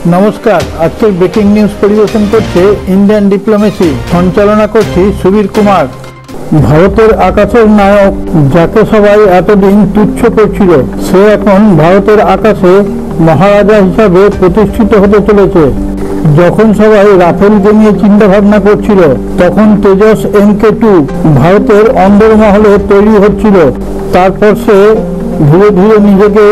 নমস্কার, আজকের breaking news পরিবেশন করছে ইন্ডিয়ান ডিপ্লোমেসি। সঞ্চালনা করছি সুবীর কুমার। ভারতের আকাশের নায়ক, যাকে সবাই এতদিন তুচ্ছ করছিল, সে এখন ভারতের আকাশে মহারাজা হিসাবে প্রতিষ্ঠিত হতে চলেছে। যখন সবাই রাফেলকে নিয়ে চিন্তা ভাবনা করছিল, তখন তেজস MK2 ভারতের অন্দরমহলে তৈরি হচ্ছিল। তারপর সে ধীরে ধীরে নিজেকে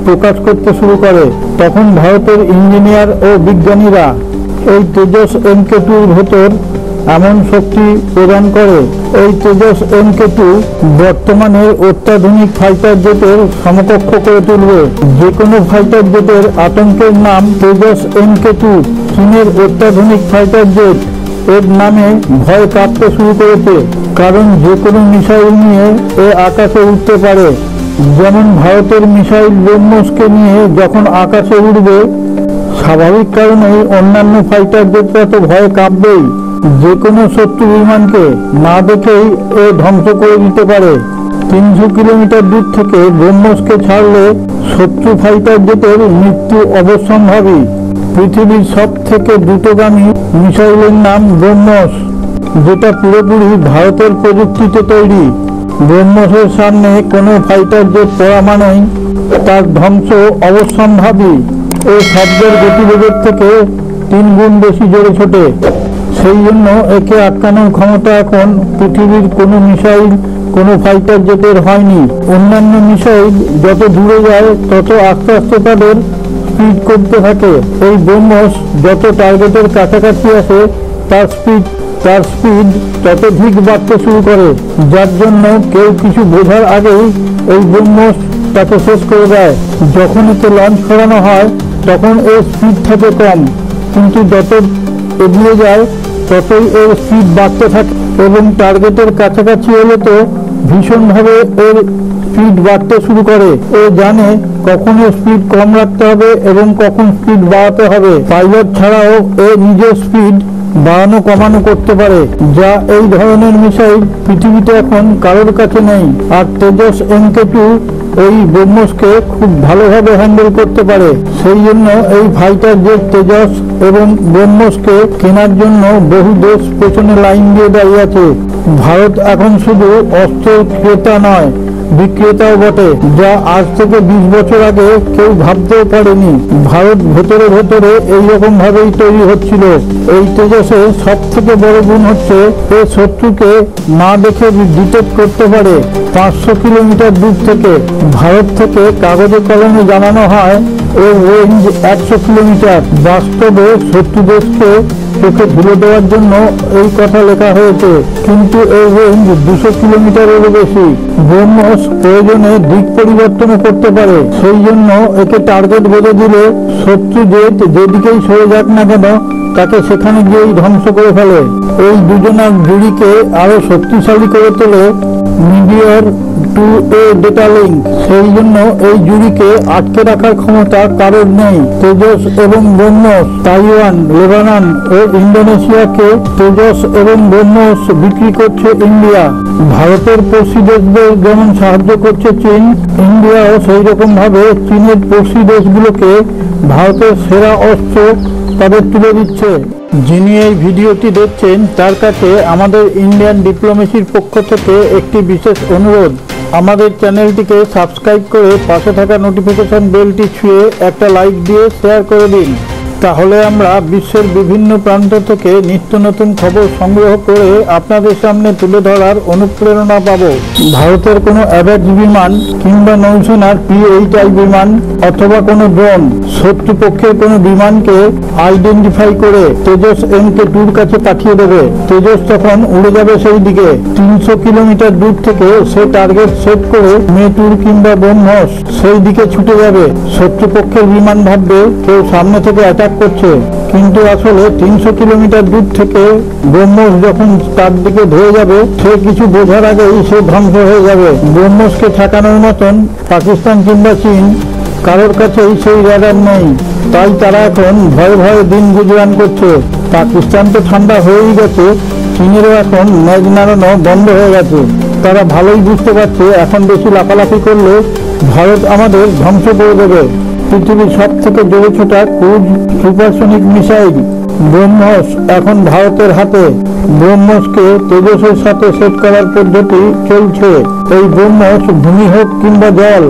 প্রকাশ করতে শুরু করে। তখন ভারতের ইঞ্জিনিয়ার ও বিজ্ঞানীরা এই তেজস MK2-র ভেতর এমন শক্তি প্রদান করে, এই তেজস MK2 বর্তমানের অত্যাধুনিক ফাইটার জেটের সমকক্ষ করে তুলবে। যে কোনো ফাইটার জেটের আতঙ্কের নাম তেজস MK2। চীনের অত্যাধুনিক ফাইটার জেট এর নামে ভয় কাঁপতে শুরু করেছে, কারণ যে কোনো মিসাইল নিয়ে এ আকাশে উঠতে পারে। যেমন ভারতের মিসাইল ব্রহ্মসকে নিয়ে যখন আকাশে উঠবে, স্বাভাবিক কারণেই অন্যান্য ফাইটার জেটরা তো ভয় কাঁপবেই। যে কোনো শত্রু বিমানকে না দেখেই এ ধ্বংস করে দিতে পারে। 300 কিলোমিটার দূর থেকে ব্রহ্মসকে ছাড়লে শত্রু ফাইটার জেটের মৃত্যু অবশ্যম্ভাবী। পৃথিবীর সব থেকে দ্রুতগামী মিসাইলের নাম ব্রহ্মস, যেটা পুরোপুরি ভারতের প্রযুক্তিতে তৈরি। ব্রহ্মসের সামনে কোনো ফাইটার জেট পড়া মানেই তার ধ্বংস অবশ্যম্ভাবী। এই শব্দের গতিবেগের থেকে 3 গুণ বেশি জোরে ছোটে। সেই জন্য একে আটকানোর ক্ষমতা এখন পৃথিবীর কোনো মিসাইল, কোনো ফাইটার জেটের হয়নি। অন্যান্য মিসাইল যত দূরে যায় তত আস্তে আস্তে তাদের স্পিড করতে থাকে। এই ব্রহ্মস যত টার্গেটের কাছাকাছি আসে তার স্পিড তত ধিক বাড়তে শুরু করে, যার জন্য কেউ কিছু বোঝার আগেই এই ব্রহ্মস তাকে শেষ করে দেয়। যখন এতে লঞ্চ করানো হয় তখন এর স্পিড থাকে কম, কিন্তু যত এগিয়ে যায় ততই এর স্পিড বাড়তে থাকে এবং টার্গেটের কাছাকাছি এলে তো ভীষণভাবে এর স্পিড বাড়তে শুরু করে। ও জানে কখন স্পিড কম রাখতে হবে এবং কখন স্পিড বাড়াতে হবে। পাইলট ছাড়াও এ নিজের স্পিড বাড়ানো কমানো করতে পারে, যা এই ধরনের মিসাইল পৃথিবীতে এখন কারোর কাছে নেই। আর তেজস MK2 এই ব্রহ্মসকে খুব ভালোভাবে হ্যান্ডেল করতে পারে। সেই জন্য এই ফাইটার জেট তেজস এবং ব্রহ্মসকে কেনার জন্য বহু দেশ পেছনে লাইন দিয়ে দাঁড়িয়ে আছে। ভারত এখন শুধু অস্ত্রের ক্রেতা নয়, বিক্রেতাও বটে, যা আজ থেকে 20 বছর আগে কেউ ভাবতেও পারেনি। ভারত ভেতরে ভেতরে এইরকম ভাবেই তৈরি হচ্ছিল। এই তেজসের সব থেকে বড় গুণ হচ্ছে এ শত্রুকে না দেখে ডিটেক্ট করতে পারে 500 কিলোমিটার দূর থেকে। ভারত থেকে কাগজে কলমে জানানো হয় এর রেঞ্জ 100 কিলোমিটার। বাস্তবে শত্রু দেশকে চোখে ধুলে দেওয়ার জন্য এই কথা লেখা হয়েছে, কিন্তু এর রেঞ্জ 200 কিলোমিটারেরও বেশি। ব্রহ্মস প্রয়োজনে দিক পরিবর্তনও করতে পারে। সেই জন্য একে টার্গেট বেঁধে দিলে শত্রু জেট যেদিকেই সরে যাক না কেন তাকে সেখানে গিয়েই ধ্বংস করে ফেলে। এই দুজনার জুড়িকে আরো শক্তিশালী করে তোলে মিডিয়র 2A ডেটা লিঙ্ক। সেই জন্য এই জুড়িকে আটকে রাখার ক্ষমতা কারোর নেই। তেজস এবং ব্রহ্মস তাইওয়ান, লেবানন ও ইন্দোনেশিয়াকে তেজস এবং ব্রহ্মস বিক্রি করছে ইন্ডিয়া। ভারতের পড়শি দেশদের যেমন সাহায্য করছে চীন, ইন্ডিয়াও সেই রকম ভাবে চীনের পড়শি দেশগুলোকে ভারতের সেরা অস্ত্র তাদের তুলে দিচ্ছে। যিনি এই ভিডিওটি দেখছেন তার কাছে আমাদের ইন্ডিয়ান ডিপ্লোমেসির পক্ষ থেকে একটি বিশেষ অনুরোধ। আমাদের চ্যানেলটিকে সাবস্ক্রাইব করে পাশে থাকা নোটিফিকেশন বেলটি ছুঁয়ে একটা লাইক দিয়ে শেয়ার করে দিন। তাহলে আমরা বিশ্বের বিভিন্ন প্রান্ত থেকে নিত্য নতুন খবর সংগ্রহ করে আপনাদের সামনে তুলে ধরার অনুপ্রেরণা পাব। ভারতের কোনো অ্যাভাক্স বিমান কিংবা নৌসেনার P-8I বিমান অথবা কোনো ড্রোন শত্রুপক্ষের কোনো বিমানকে আইডেন্টিফাই করে তেজস MK2-র কাছে পাঠিয়ে দেবে। তেজস তখন উড়ে যাবে সেই দিকে। 300 কিলোমিটার দূর থেকে সে টার্গেট সেট করে MK2 কিংবা ব্রহ্মস সেই দিকে ছুটে যাবে। শত্রুপক্ষের বিমান ভাববে কেউ সামনে থেকে অ্যাটাক করছে, কিন্তু আসলে 300 কিলোমিটার দূর থেকে ব্রহ্মস যখন তার দিকে ধরে যাবে, সে কিছু বোঝার আগেই সে ধ্বংস হয়ে যাবে। ব্রহ্মসকে ঠেকানোর মতন পাকিস্তান কিংবা চীন কারোর কাছেই সেই রাডার নেই। তাই তারা এখন ভয়ে ভয়ে দিন গুজরান করছে। পাকিস্তান তো ঠান্ডা হয়েই গেছে, চীনেরও এখন মেঘ নাড়ানো বন্ধ হয়ে গেছে। তারা ভালোই বুঝতে পারছে এখন বেশি লাফালাফি করলে ভারত আমাদের ধ্বংস করে দেবে। পৃথিবীর সব থেকে জোরে ছোটা ক্রুজ সুপারসনিক মিসাইল ব্রহ্মস এখন ভারতের হাতে। ব্রহ্মসকে তেজসের সাথে সেট করার পদ্ধতি চলছে। এই ব্রহ্মস ভূমি হোক কিংবা জল,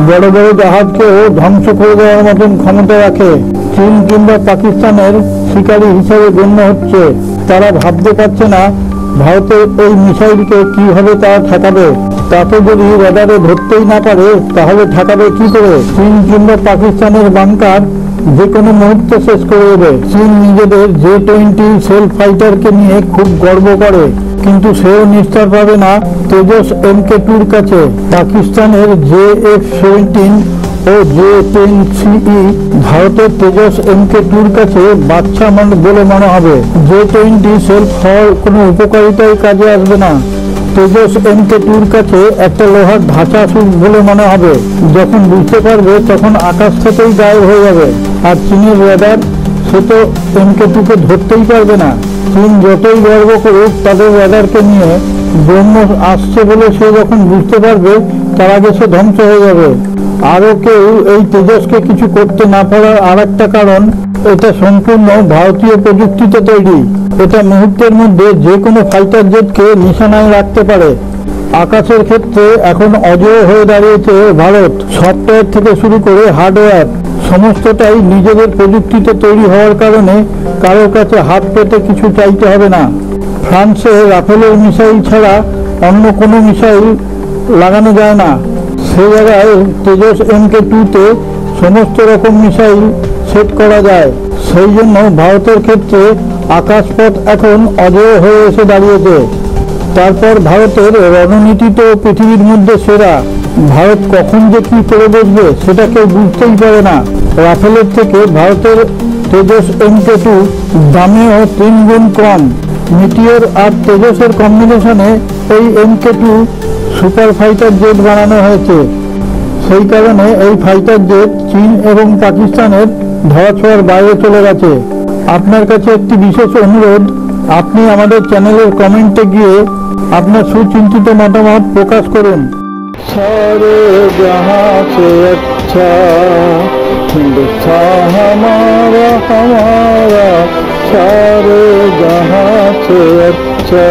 বড় বড় জাহাজকেও ধ্বংস করে দেওয়ার মতন ক্ষমতা রাখে। চীন কিংবা পাকিস্তানের শিকারী হিসেবে গণ্য হচ্ছে। তারা ভাবতে পারছে না ভারতের এই মিসাইলকে কিভাবে তারা ঠেকাবে। তাকে যদি রাডারে ধরতেই না পারে তাহলে ঠেকাবে কি করে? চীন কিংবা পাকিস্তানের বাংকার যে কোনো মুহূর্তে শেষ করে দেবে। চীন নিজেদের J-20 সেলফ ফাইটারকে নিয়ে খুব গর্ব করে, কিন্তু সেও নিস্তার পাবে না তেজস MK2-র কাছে। পাকিস্তানের JF-17 ও J-10CE ভারতের তেজস MK2-র কাছে বাচ্চা বলে মনে হবে। J-20 সেলফ হওয়ার কোনো উপকারিতাই কাজে আসবে না। তেজস MK2-র কাছে একটা লোহার ধাঁচা বলে মনে হবে। যখন বুঝতে পারবে তখন আকাশ থেকেই গায়েব হয়ে যাবে। আর চীনের রাডার সে তো MK2-কে ধরতেই পারবে না। চীন যতই গর্ব করুক তাদের রাডারকে নিয়ে, ব্রহ্মস আসছে বলে সে যখন বুঝতে পারবে তার আগে সে ধ্বংস হয়ে যাবে। আরও কেউ এই তেজসকে কিছু করতে না পারার আর একটা কারণ, এটা সম্পূর্ণ ভারতীয় প্রযুক্তিতে তৈরি। এটা মুহূর্তের মধ্যে যে কোনো ফাইটার জেটকে নিশানায় রাখতে পারে। আকাশের ক্ষেত্রে এখন অজেয় হয়ে দাঁড়িয়েছে ভারত। সফটওয়্যার থেকে শুরু করে হার্ডওয়্যার সমস্তটাই নিজেদের প্রযুক্তিতে তৈরি হওয়ার কারণে কারোর কাছে হাত পেতে কিছু চাইতে হবে না। ফ্রান্সে রাফেলের মিসাইল ছাড়া অন্য কোনো মিসাইল লাগানো যায় না। সে জায়গায় তেজস MK2-তে সমস্ত রকম মিসাইল সেট করা যায়। সেই জন্য ভারতের ক্ষেত্রে আকাশপথ এখন অজেয় হয়ে এসে দাঁড়িয়েছে। তারপর ভারতের রণনীতি তো পৃথিবীর মধ্যে সেরা। ভারত কখন যে কি করে বসবে সেটা কেউ বুঝতেই পারে না। রাফেলের থেকে ভারতের তেজস MK2 দামেও 3 গুণ কম। মিটিওর আর তেজসের কম্বিনেশনে এই MK2 সুপার ফাইটার জেট বানানো হয়েছে। সেই কারণে এই ফাইটার জেট চীন এবং পাকিস্তানের ধরাছোঁয়ার বাইরে চলে গেছে। আপনার কাছে একটি বিশেষ অনুরোধ, আপনি আমাদের চ্যানেলের কমেন্টে গিয়ে আপনার সুচিন্তিত মতামত প্রকাশ করুন। সারে জাহাঁ সে আচ্ছা হিন্দুস্তান হামারা হামারা, সারে জাহাঁ সে আচ্ছা।